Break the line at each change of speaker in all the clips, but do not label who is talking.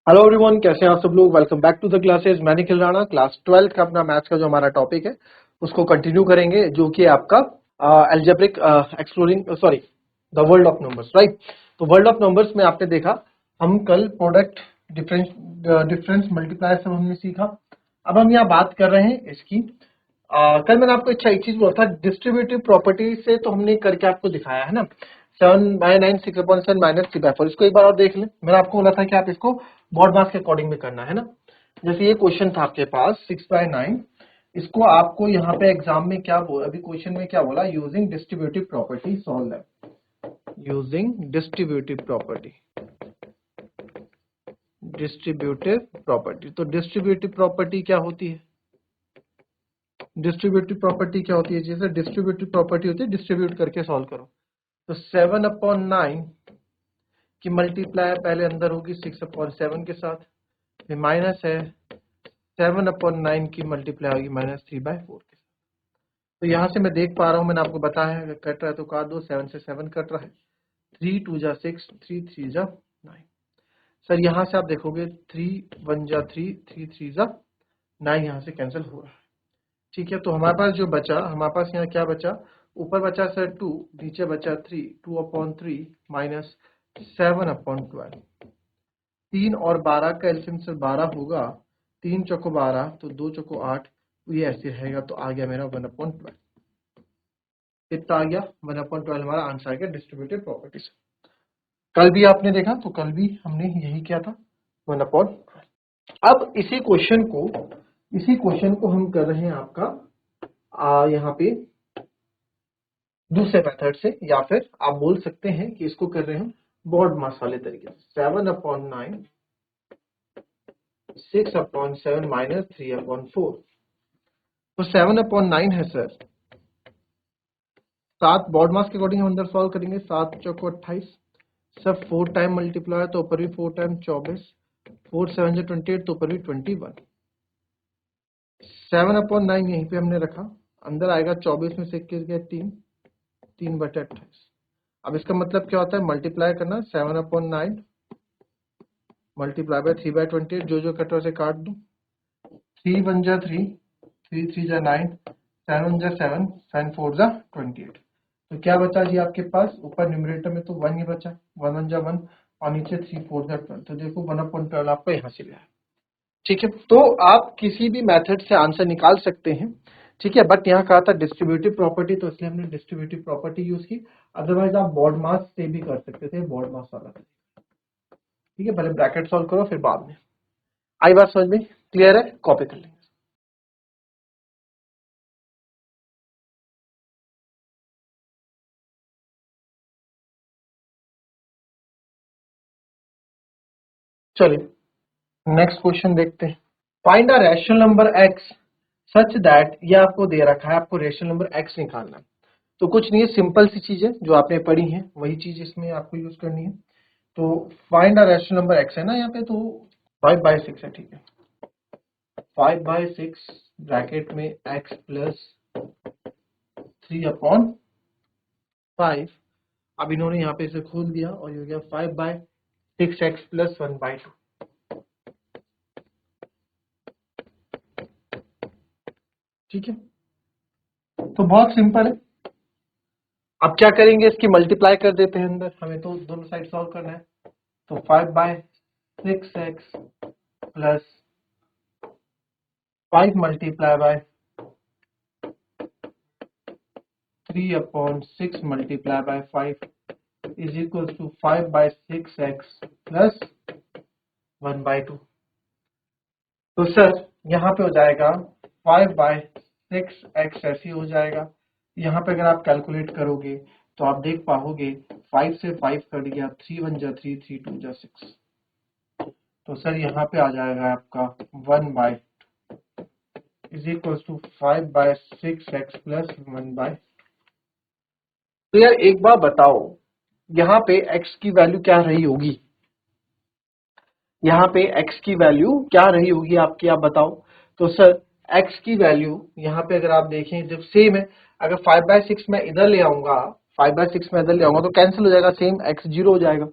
Hello everyone, कैसे हैं आप सब लोग। Welcome back to the classes. मैं निखिल राणा, क्लास 12 का अपना मैथ्स का जो हमारा टॉपिक है उसको कंटिन्यू करेंगे, जो कि आपका algebraic exploring sorry the world of numbers, right. तो वर्ल्ड ऑफ नंबर्स में आपने देखा, हम कल प्रोडक्ट डिफरेंस डिफरेंस मल्टीप्लाई सब हमने सीखा। अब हम यहाँ बात कर रहे हैं इसकी। कल मैंने आपको एक चीज बोला था, डिस्ट्रीब्यूटिव प्रॉपर्टी से तो हमने करके आपको दिखाया है ना, 7/9 6/7 -3/4। इसको एक बार और देख लें। मैंने आपको बोला था कि आप इसको बॉड मास के अकॉर्डिंग में करना है ना। जैसे ये क्वेश्चन था आपके पास 6/9, इसको आपको यहाँ पे एग्जाम में क्या बोला, अभी क्वेश्चन में क्या बोला, यूजिंग डिस्ट्रीब्यूटिव प्रॉपर्टी सॉल्व है, using distributive property. Distributive property, तो डिस्ट्रीब्यूटिव प्रॉपर्टी क्या होती है? डिस्ट्रीब्यूटिव प्रॉपर्टी क्या होती है? जैसे डिस्ट्रीब्यूटिव प्रॉपर्टी होती है डिस्ट्रीब्यूट करके सॉल्व करो। तो 7/9 की मल्टीप्लाई पहले अंदर होगी 6/7 के साथ, फिर माइनस है 7/9 की मल्टीप्लाई होगी -3/4 के साथ। तो यहां से मैं देख पा रहा हूं, मैंने आपको बताया है, कट रहा है तो काट दो। 7 से 7 कट रहा है, 3 2 जा 6, 3 3 जा 9। सर यहां से आप देखोगे 3 1 जा 3, 3 3 जा 9, यहां से कैंसिल हो रहा है। ठीक है, तो हमारे पास जो बचा, हमारे पास यहाँ क्या बचा, ऊपर बचा सर 2, नीचे बचा 3, 2/3 माइनस 7/12। 3 और 12 का एलसीएम सर 12 होगा, 3 चौको 12, तो 2 चौको 8, तो ये ऐसे रहेगा। तो आ गया मेरा 1/12। कितना आ गया? 1/12 हमारा आंसर आ गया डिस्ट्रीब्यूटिव प्रॉपर्टी से। कल भी आपने देखा, तो कल भी हमने यही किया था, 1/12। अब इसी क्वेश्चन को हम कर रहे हैं आपका यहाँ पे दूसरे मेथड से, या फिर आप बोल सकते हैं कि इसको कर रहे हैं बॉड मास वाले तरीके से। 7/9 6/7 -3/4। तो 7/9 है सर, 7 बॉड मास के अकॉर्डिंग हम अंदर सॉल्व करेंगे। 7 चौको 28, सब 4 टाइम मल्टीप्लाई है तो ऊपर भी 4 टाइम 24, 4 7 जा 28, तो ऊपर भी 21। 7/9 यहीं पे हमने रखा, अंदर आएगा 24 में से 21 गया 3, 3/28। अब इसका मतलब क्या होता है, मल्टीप्लाई करना। 7/9 मल्टीप्लाई बाय 3/28, जो कटर से काट दो। 3 1 जा 3, 3 3 जा 9, 7 1 जा 7, 7 4 जा 28। तो क्या बचा जी आपके पास, ऊपर न्यूमरेटर में तो 1 ही बचा, 1 1 जा 1, और नीचे 3 4 जा 12। तो देखो 1/12 आपका यहाँ से गया। ठीक है, तो आप किसी भी मेथड से आंसर निकाल सकते हैं। ठीक है, बट यहाँ कहा था डिस्ट्रीब्यूटिव प्रॉपर्टी, तो इसलिए हमने डिस्ट्रीब्यूटिव प्रॉपर्टी यूज की। अदरवाइज आप बॉड मास से भी कर सकते थे, बॉड मास वाला। ठीक है, पहले ब्रैकेट सॉल्व करो, फिर बाद में। आई बात समझ में? क्लियर है? कॉपी कर लेंगे। चलिए नेक्स्ट क्वेश्चन देखते हैं। Find a rational number x such that, ये आपको दे रखा है, आपको रैशनल नंबर x निकालना है। तो कुछ नहीं है, सिंपल सी चीज है जो आपने पढ़ी है, वही चीज इसमें आपको यूज करनी है। तो find a rational number x है ना यहाँ पे, तो 5/6 है। ठीक है, 5/6 ब्रैकेट में x प्लस 3/5। अब इन्होंने यहाँ पे इसे खोल दिया और ये हो गया 5/6x प्लस 1/2। ठीक है, तो बहुत सिंपल है। अब क्या करेंगे, इसकी मल्टीप्लाई कर देते हैं अंदर, हमें तो दोनों साइड सॉल्व करना है। तो 5/6x plus 5 multiply by 3/6 multiply by 5 is equal to 5/6x plus 1/2। तो सर यहाँ पे हो जाएगा 5/6x ऐसे हो जाएगा। यहाँ पे अगर आप कैलकुलेट करोगे तो आप देख पाओगे 5 से 5 कट गया, 3 1 जा 3, 3 2 जा 6। तो सर यहाँ पे आ जाएगा आपका 1/2 is equal to 5/6x plus 1/2। तो यार एक बार बताओ, यहाँ पे x की वैल्यू क्या रही होगी? यहाँ पे x की वैल्यू क्या रही होगी आपकी, आप बताओ। तो सर x की वैल्यू यहाँ पे अगर आप देखें जब सेम है, अगर 5/6 मैं इधर ले आऊंगा, 5/6 मैं इधर ले आऊंगा तो कैंसिल हो जाएगा, सेम x 0 हो जाएगा।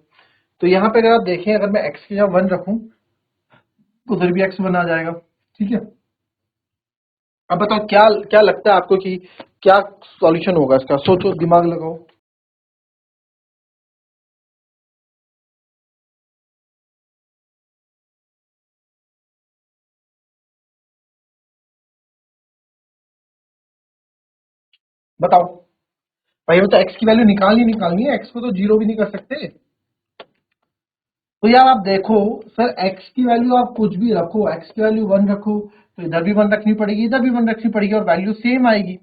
तो यहाँ पे अगर आप देखें, अगर मैं x की जगह 1 रखूं उधर भी x1 आ जाएगा। ठीक है, अब बताओ क्या क्या लगता है आपको कि क्या सॉल्यूशन होगा इसका, सोचो, दिमाग लगाओ। बताओ भाई, वो तो x की वैल्यू निकालनी है, x को तो जीरो भी नहीं कर सकते। तो यार आप देखो सर, x की वैल्यू आप कुछ भी रखो, x की वैल्यू 1 रखो तो इधर भी 1 रखनी पड़ेगी, इधर भी 1 रखनी पड़ेगी और वैल्यू सेम आएगी।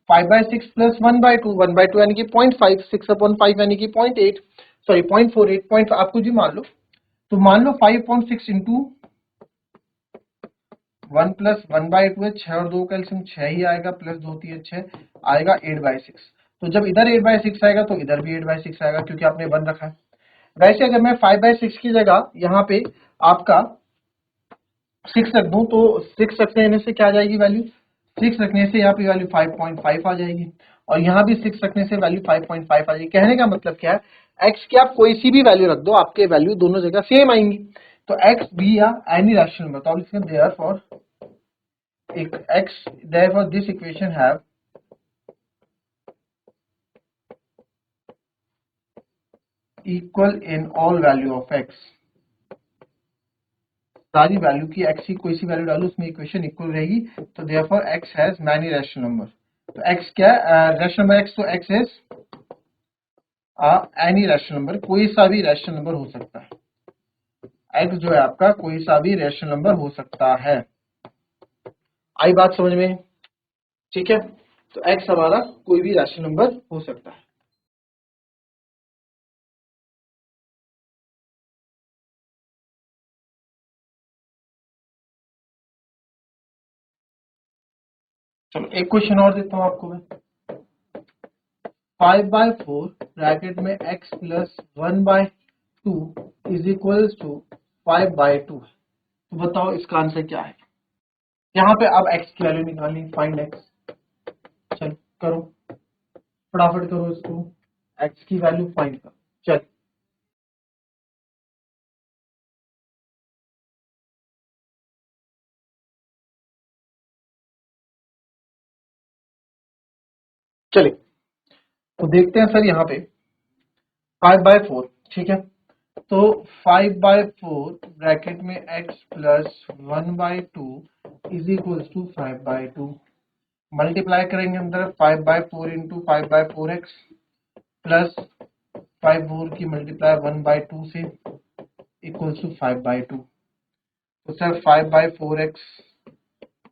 5/6 प्लस 1/2, 1/2 यानी कि 0.5, 6/5 यानी कि 0.8, सॉरी 0.48, आप कुछ भी मान लो। तो मान लो 5.6 इंटू 1 प्लस 1/2 है, 6 और 2 का एलसीएम 6 ही आएगा, प्लस 2 3 6 आएगा 8/6। तो जब इधर 8/6 आएगा तो इधर भी 8/6 आएगा, क्योंकि आपने 1 रखा है। वैसे अगर मैं 5/6 की जगह यहाँ पे आपका 6 रख दूं तो 6 रखने से क्या आ जाएगी वैल्यू, 6 रखने से यहाँ पे वैल्यू 5.5 आ जाएगी, और यहाँ भी 6 रखने से वैल्यू 5.5 आ जाएगी। कहने का मतलब क्या है, x की आप कोई सी भी वैल्यू रख दो, आपके वैल्यू दोनों जगह सेम आएंगी। तो x भी या एनी रैशनल नंबर, तो इसमें therefore this equation have equal in all value of x। सारी वैल्यू की x की कोई सी वैल्यू डालो, उसमें इक्वेशन इक्वल रहेगी। तो therefore x has many rational number. तो x क्या है, रैशनल नंबर x, तो x is any rational number, कोई सा भी रैशनल नंबर हो सकता है। x जो है आपका कोई सा भी रैशनल नंबर हो सकता है। आई बात समझ में? ठीक है, तो x हमारा कोई भी रैशनल नंबर हो सकता है। चलो एक क्वेश्चन और देता हूं आपको मैं। 5/4 ब्रैकेट में x plus 1/2 is equal to 5/2 है। तो बताओ इसका आंसर क्या है। यहाँ पे अब x की वैल्यू निकालनी, फाइंड x। चल करो, फटाफट करो इसको, x की वैल्यू फाइंड करो। चल चले, तो देखते हैं सर यहाँ पे 5/4, ठीक है। तो 5/4 ब्रैकेट में x plus 1/2 is equal to 5/2। Multiply करेंगे अंदर 5/4 इंटू 5/4x प्लस 5/4 की मल्टीप्लाई 1/2 से इक्वल टू 5/2। तो सर 5/4x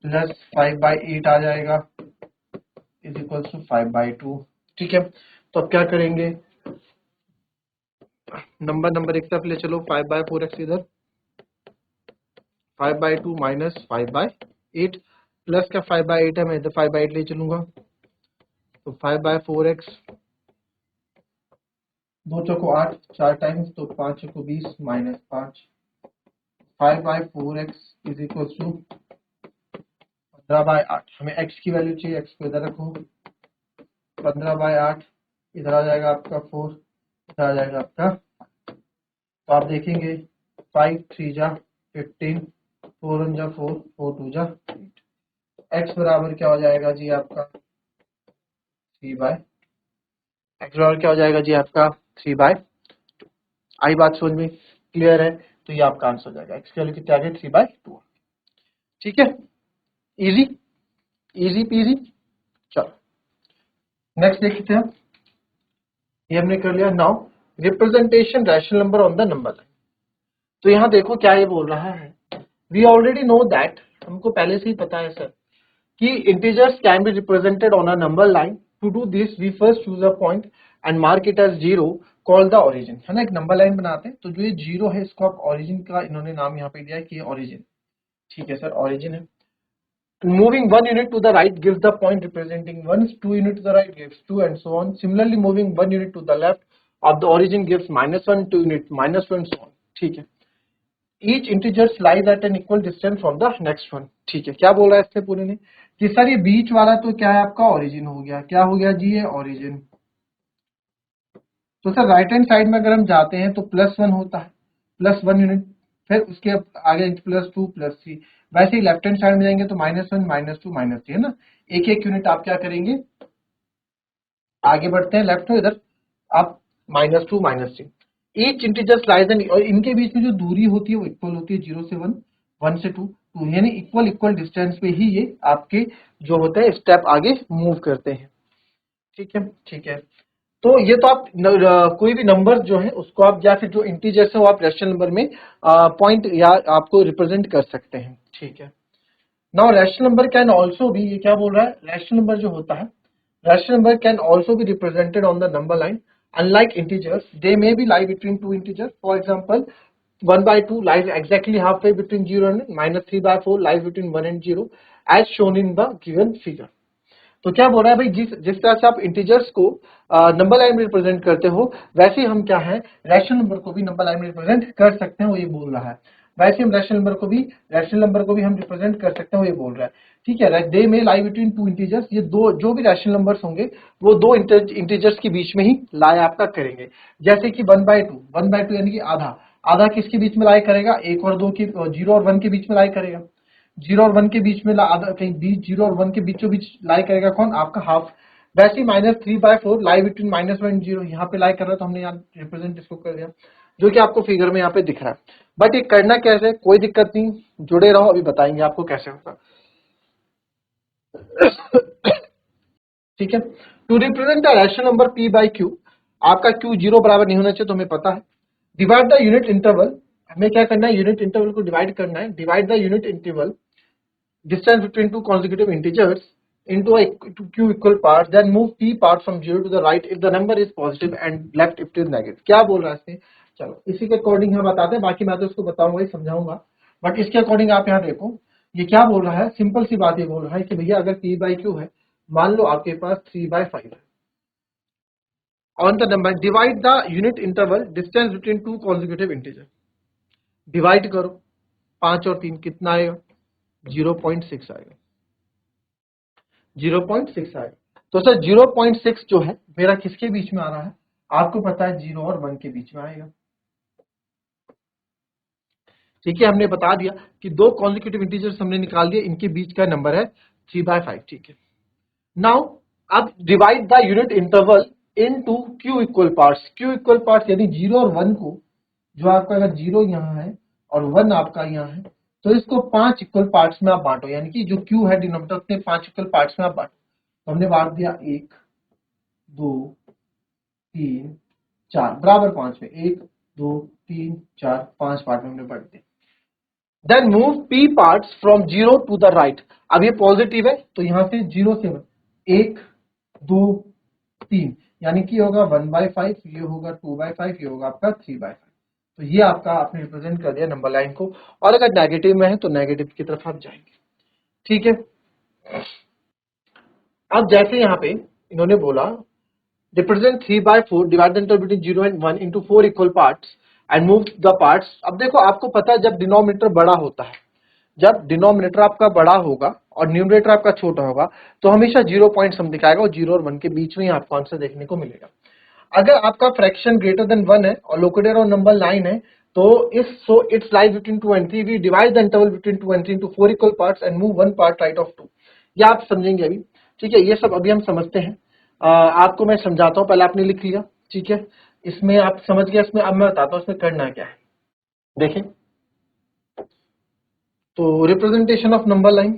प्लस 5/8 आ जाएगा इज इक्वल टू 5/2। ठीक है, तो अब क्या करेंगे, नंबर एक तरफ ले चलो, 5/4x इधर, 5/2 माइनस 5/8 प्लस का 5/8 है, मैं इधर 5/8 ले चलूंगा। तो 5/4x, 2 चौको 8, 4 टाइम्स, तो 5 चौको 20 minus 5। 5/4x is equal to 15/8। हमें x की वैल्यू चाहिए, x को इधर रखो, 15/8 इधर आ जाएगा आपका 4, इधर आ जाएगा आपका। तो आप देखेंगे 5 3 जा 15, 4 1 जा 4, 4 2 जा 8। x बराबर क्या हो जाएगा जी आपका 3/, x बराबर क्या हो जाएगा जी आपका 3/। आई बात समझ में, क्लियर है? तो ये आपका आंसर हो जाएगा, x की वैल्यू कितनी आ गई 3/2। ठीक है, इजी, इजी पीजी। चलो नेक्स्ट देखते हैं, ये हमने कर लिया। Now representation rational number on the number line. तो यहाँ देखो क्या ये बोल रहा है, वी ऑलरेडी नो दैट, हमको पहले से ही पता है सर कि integers can be represented on a number line. To do this we first choose a point and mark it as zero, call the origin, है ना। एक नंबर लाइन बनाते हैं, तो जो ये जीरो है इसको आप ओरिजिन का इन्होंने नाम यहाँ पे दिया है कि ओरिजिन, ठीक है सर, ओरिजिन है। Moving 1 unit to the right gives the point representing 1, 2 unit to the right gives 2, and so on. Similarly, moving 1 unit to the left of the origin gives -1, 2 unit -1, and so on. ठीक है, each integer lies at an equal distance from the next one। ठीक है, क्या बोल रहा है इससे पूरे ने कि सर ये बीच वाला तो क्या है आपका ओरिजिन हो गया, क्या हो गया जी ये ओरिजिन। तो सर राइट हैंड साइड में अगर हम जाते हैं तो +1 होता है, +1 यूनिट, फिर उसके आगे +2 +3, वैसे ही लेफ्ट हैंड साइड में जाएंगे तो -1 -2 -3 है ना, एक एक यूनिट आप क्या करेंगे आगे बढ़ते हैं लेफ्ट में, इधर आप -2 -3, ईच इंटीजर्स लाइज एंड, और इनके बीच में जो दूरी होती है वो इक्वल होती है 0 से 1, 1 से 2, यानी इक्वल डिस्टेंस पे ही ये आपके जो होते हैं स्टेप आगे मूव करते हैं। ठीक है, ठीक है। तो ये तो आप कोई भी नंबर जो है उसको आप या फिर जो इंटीजर्स है वो आप रैशनल नंबर में पॉइंट या आपको रिप्रेजेंट कर सकते हैं। ठीक है। Now rational number can also भी, ये क्या बोल रहा है, रैशनल नंबर जो होता है, rational number can also be represented on the number line. Unlike integers, they may be lie between two integers. For example, 1/2 lies exactly halfway between 0 and -3/4 lies between 1 and 0, as shown in the given figure. तो क्या बोल रहा है भाई, जिस तरह से आप इंटीजर्स को नंबर लाइन में रिप्रेजेंट करते हो, वैसे हम क्या है रैशनल नंबर को भी नंबर लाइन में रिप्रेजेंट कर सकते हैं, वो ये बोल रहा है। वैसे हम रैशनल नंबर को भी हम रिप्रेजेंट कर सकते हैं, वो ये बोल रहा है। ठीक है, दे में लाई बिटवीन टू इंटीजर्स, ये दो जो भी रैशनल नंबर्स होंगे वो दो इंटीजर्स के बीच में ही लाई आपका करेंगे। जैसे कि 1/2 यानी कि आधा, आधा किसके बीच में लाई करेगा, 1 और 2 की, 0 और 1 के बीच में लाई करेगा। 0 और 1 के बीच में आधा कहीं बीच 0 और 1 के बीचों बीच लाई करेगा कौन, आपका हाफ। वैसे ही -3/4 लाई बिटवीन -1 0, यहाँ पे लाई कर रहा है तो हमने यहाँ रिप्रेजेंट इसको कर दिया, जो कि आपको फिगर में यहाँ पे दिख रहा है। बट ये करना कैसे, कोई दिक्कत नहीं, जुड़े रहो, अभी बताएंगे आपको कैसे होगा। ठीक है, to represent the rational number p/q, आपका q 0 बराबर नहीं होना चाहिए, तो हमें पता है। डिवाइड द यूनिट इंटरवल, हमें क्या करना है, यूनिट इंटरवल को डिवाइड करना है। Divide the unit interval distance between two consecutive integers into a q equal parts, then move p part from 0 to the right if the number is positive and left if it is negative। क्या बोल रहा है इसमें, चलो इसी के according हम बताते हैं, बाकी मैं तो इसको बताऊंगा ही, समझाऊंगा, बट इसके अकॉर्डिंग आप यहाँ देखो ये क्या बोल रहा है। सिंपल सी बात ये बोल रहा है कि भैया अगर p/q है, मान लो आपके पास 3/5 है, on the number divide the unit interval distance between two consecutive integer, divide करो 5 और 3 कितना आएगा, 0.6 आएगा, 0.6 आएगा। तो सर 0.6 जो है मेरा किसके बीच में आ रहा है, आपको पता है 0 और 1 के बीच में आएगा। ठीक है, हमने बता दिया कि दो कॉन्जिक्यूटिव इंटीजर्स हमने निकाल दिए, इनके बीच का नंबर है 3/5। ठीक है, नाउ अब divide the unit interval into q equal parts. q equal parts यानी 0 और 1 को, जो आपका अगर 0 यहाँ है और 1 आपका यहाँ है, तो इसको 5 इक्वल पार्ट्स में आप बांटो, यानी कि जो q है डिनोमिनेटर उसके 5 इक्वल पार्ट्स में आप बांटो। तो हमने बांट दिया 1 2 3 4 बराबर 5 में, 1 2 3 4 5 पार्ट में हमने बांट दिया। Then move p parts from 0 to the right. अब ये पॉजिटिव है तो यहां से 0 से 1 2 3, यानी कि होगा 1/5, ये होगा 2/5, ये होगा आपका 3/5। तो ये आपका आपने रिप्रेजेंट कर दिया नंबर लाइन को, और अगर नेगेटिव में है तो नेगेटिव की तरफ आप जाएंगे। ठीक है, अब जैसे यहाँ पे इन्होंने बोला represent 3/4, divide the interval between 0 and 1 into 4 equal parts and move the parts। अब देखो आपको पता है जब डिनोमिनेटर बड़ा होता है, जब डिनोमिनेटर आपका बड़ा होगा और न्यूमरेटर आपका छोटा होगा, तो हमेशा 0 पॉइंट सम दिखाएगा और 0 और 1 के बीच में ही आपको आंसर देखने को मिलेगा। अगर आपका फ्रैक्शन ग्रेटर देन 1 है और लोकेटेड ऑन नंबर लाइन है, तो it's lies between 2 and 3, we divide the interval between 2 and 3 into 4 equal parts and move one part right of 2। ये आप समझेंगे अभी। ठीक है, ये सब अभी हम समझते हैं। आपको मैं समझाता हूँ, पहले आपने लिख लिया। ठीक है, इसमें आप समझ गया, इसमें अब मैं बताता हूँ इसमें करना क्या है। देखें तो रिप्रेजेंटेशन ऑफ नंबर लाइन,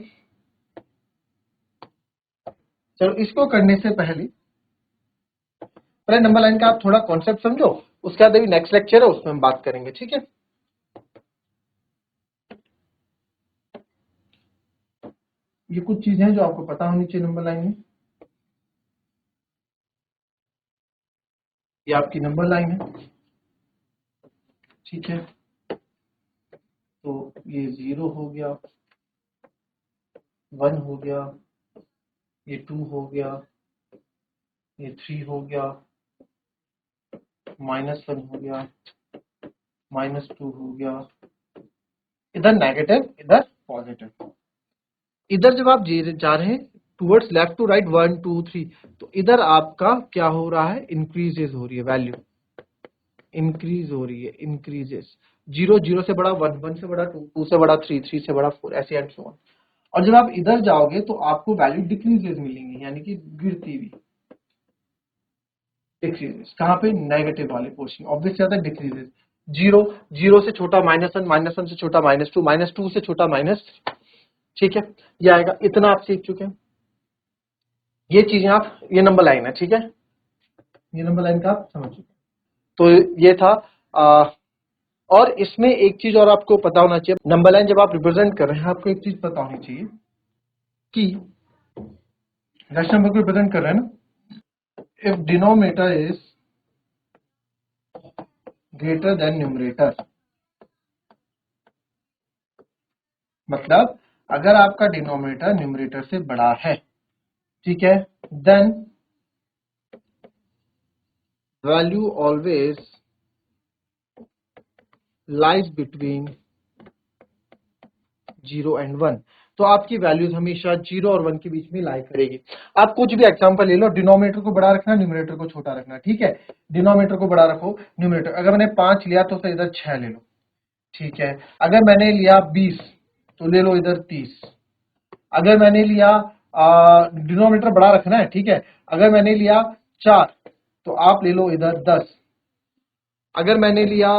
चलो इसको करने से पहले नंबर लाइन का आप थोड़ा कॉन्सेप्ट समझो, उसके बाद अभी नेक्स्ट लेक्चर है उसमें हम बात करेंगे। ठीक है, ये कुछ चीजें हैं जो आपको पता होनी चाहिए नंबर लाइन में। ये आपकी नंबर लाइन है। ठीक है, तो ये 0 हो गया, 1 हो गया, ये 2 हो गया, ये 3 हो गया, -1 हो गया, -2 हो गया, इधर नेगेटिव इधर पॉजिटिव। इधर जब आप जा रहे हैं टूवर्ड्स लेफ्ट टू राइट 1 2 3, तो इधर आपका क्या हो रहा है, इंक्रीजेज हो रही है वैल्यू। इंक्रीज हो रही है, इंक्रीजेस। 0 0 से बड़ा 1, 1 से बड़ा 2, 2 से बड़ा 3, 3 से बड़ा 4, ऐसे एंड सो ऑन। और जब आप इधर जाओगे तो आपको वैल्यू डिक्रीजेस मिलेंगी, यानी कि गिरती हुई डिक्रीजेस। कहाँ पे? नेगेटिव वाले पोर्शन, ऑब्वियस ज्यादा डिक्रीजेस। 0 0 से छोटा -1, -1 से छोटा -2, -2 से छोटा -3। ठीक है, ये आएगा। इतना आप सीख चुके हैं, ये चीजें आप, ये नंबर लाइन है, ठीक है, ये नंबर लाइन का आप समझ चुके हैं। तो ये था और इसमें एक चीज और आपको पता होना चाहिए, नंबर लाइन जब आप रिप्रेजेंट कर रहे हैं, आपको एक चीज पता होनी चाहिए कि रैशनल नंबर को रिप्रेजेंट कर रहे हैं ना, if denominator is greater than numerator, मतलब अगर आपका डिनोमिनेटर न्यूमरेटर से बड़ा है, ठीक है, then value always lies between 0 and 1। तो आपकी वैल्यूज हमेशा 0 और 1 के बीच में लाई करेगी। आप कुछ भी एग्जांपल ले लो, डिनोमिनेटर को बड़ा रखना, न्यूमरेटर को छोटा रखना, ठीक है। डिनोमिनेटर को बड़ा रखो, न्यूमरेटर, अगर मैंने 5 लिया तो इधर 6 ले लो, ठीक है। अगर मैंने लिया 20 तो ले लो इधर 30। अगर मैंने लिया डिनोमिनेटर बड़ा रखना है, ठीक है, अगर मैंने लिया 4 तो आप ले लो इधर 10। अगर मैंने लिया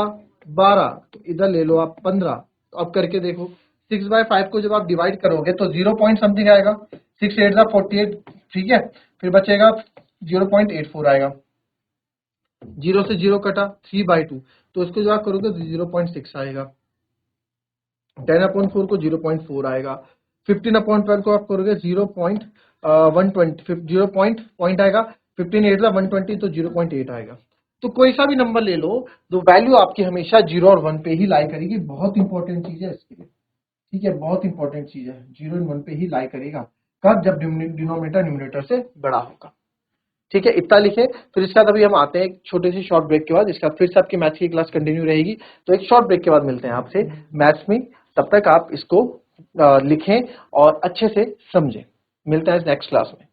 12 तो इधर ले लो आप 15। तो अब करके देखो, 6/5 को जब आप डिवाइड करोगे तो 0 पॉइंट समथिंग आएगा, 6 8 48, ठीक है, फिर बचेगा 0.84 आएगा। 0 से 0 कटा, 3/2, तो इसको जब आप करोगे तो 0.6 आएगा। 10/4 को 0.4 आएगा। 15/12 को आप करोगे 0.120, 0 पॉइंट आएगा। 15 8 120, तो 0.8 आएगा। तो कोई सा भी नंबर ले लो, तो वैल्यू आपकी हमेशा 0 और 1 पे ही लाई करेगी। बहुत इंपॉर्टेंट चीज है इसके लिए, ठीक है, बहुत इंपॉर्टेंट चीज है, 0 और 1 पे ही लाई करेगा। कब? जब डिनोमिनेटर न्यूमरेटर से बड़ा होगा, ठीक है। इतना लिखे, फिर इसके बाद अभी हम आते हैं एक छोटे से शॉर्ट ब्रेक के बाद। इसके बाद फिर से आपकी मैथ्स की क्लास कंटिन्यू रहेगी, तो एक शॉर्ट ब्रेक के बाद मिलते हैं आपसे मैथ्स में। तब तक आप इसको लिखें और अच्छे से समझें। मिलते हैं नेक्स्ट क्लास में।